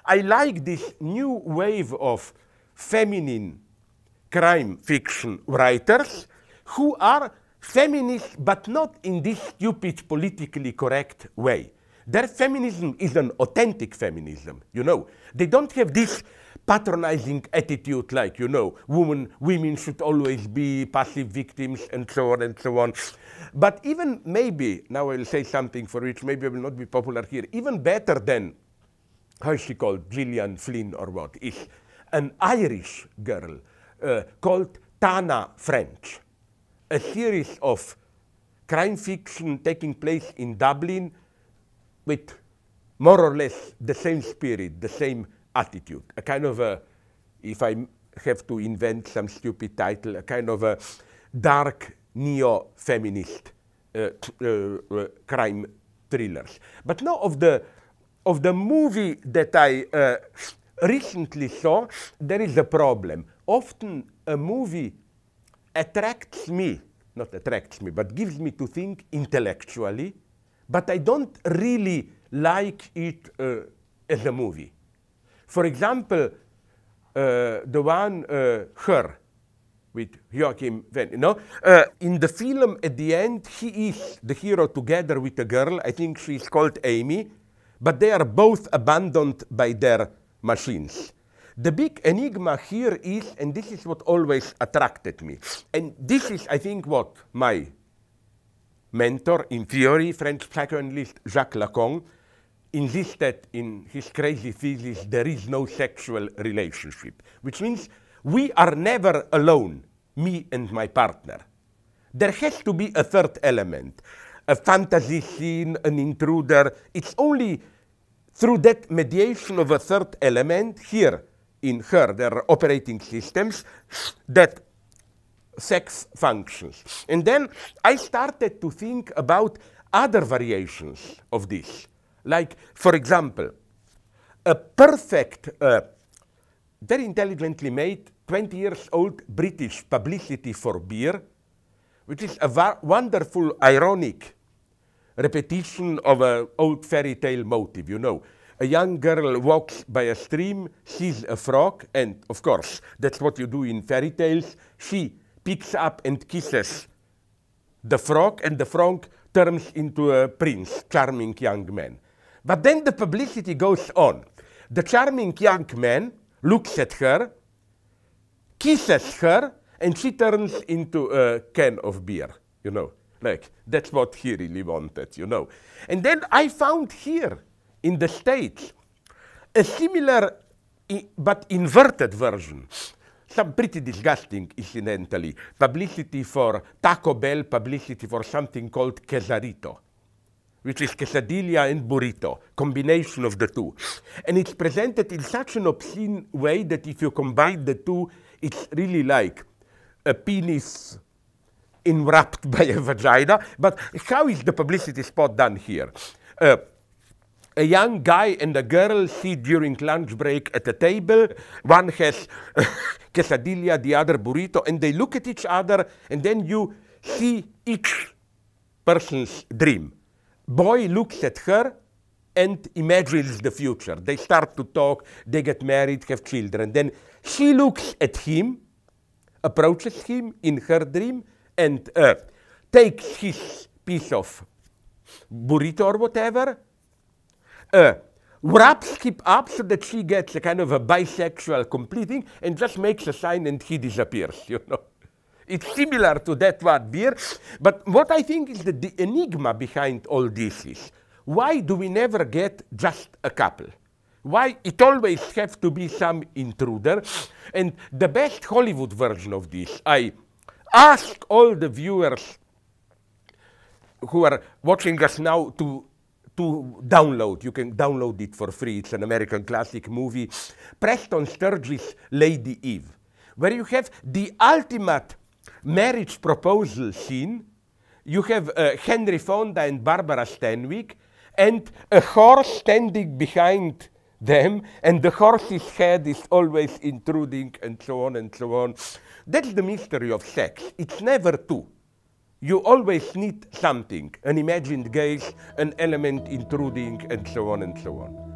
I like this new wave of feminine crime fiction writers who are feminists, but not in this stupid politically correct way. Their feminism is an authentic feminism, you know. They don't have this patronizing attitude like, you know, women should always be passive victims and so on and so on. But even maybe, now I'll say something for which maybe I will not be popular here, even better than, how is she called, Gillian Flynn or what, is an Irish girl called Tana French. A series of crime fiction taking place in Dublin with more or less the same spirit, the same attitude. A kind of a, if I have to invent some stupid title, a kind of a dark neo-feminist crime thrillers. But now of the movie that I recently saw, there is a problem. Often a movie attracts me, not attracts me, but gives me to think intellectually, but I don't really like it as a movie. For example, the one, Her, with Joachim Venn, you know, in the film at the end, he is the hero together with a girl, I think she's called Amy, but they are both abandoned by their machines. The big enigma here is, and this is what always attracted me, and this is, I think, what my mentor in theory, French psychoanalyst Jacques Lacan, insisted in his crazy thesis, there is no sexual relationship, which means we are never alone, me and my partner. There has to be a third element, a fantasy scene, an intruder. It's only through that mediation of a third element here in Her, their operating systems, that sex functions. And then I started to think about other variations of this. Like, for example, a perfect, very intelligently made, 20 years old British publicity for beer, which is a wonderful, ironic repetition of an old fairy tale motive, you know. A young girl walks by a stream, sees a frog, and of course, that's what you do in fairy tales. She picks up and kisses the frog, and the frog turns into a prince, charming young man. But then the publicity goes on. The charming young man looks at her, kisses her, and she turns into a can of beer, you know. Like, that's what he really wanted, you know. And then I found here, in the States, a similar but inverted version. Some pretty disgusting, incidentally. Publicity for Taco Bell, publicity for something called Quesarito, which is quesadilla and burrito, combination of the two. And it's presented in such an obscene way that if you combine the two, it's really like a penis enwrapped by a vagina. But how is the publicity spot done here? A young guy and a girl sit during lunch break at a table. One has quesadilla, the other burrito, and they look at each other, and then you see each person's dream. Boy looks at her and imagines the future. They start to talk, they get married, have children. Then she looks at him, approaches him in her dream, and takes his piece of burrito or whatever, wraps him up so that she gets a kind of a bisexual completing, and just makes a sign and he disappears, you know. It's similar to that one beer, but what I think is the enigma behind all this is, why do we never get just a couple? Why it always has to be some intruder? And the best Hollywood version of this, I ask all the viewers who are watching us now to download. You can download it for free. It's an American classic movie, Preston Sturges' Lady Eve, where you have the ultimate marriage proposal scene. You have Henry Fonda and Barbara Stanwyck, and a horse standing behind them, and the horse's head is always intruding, and so on and so on. That's the mystery of sex. It's never two. You always need something, an imagined gaze, an element intruding, and so on and so on.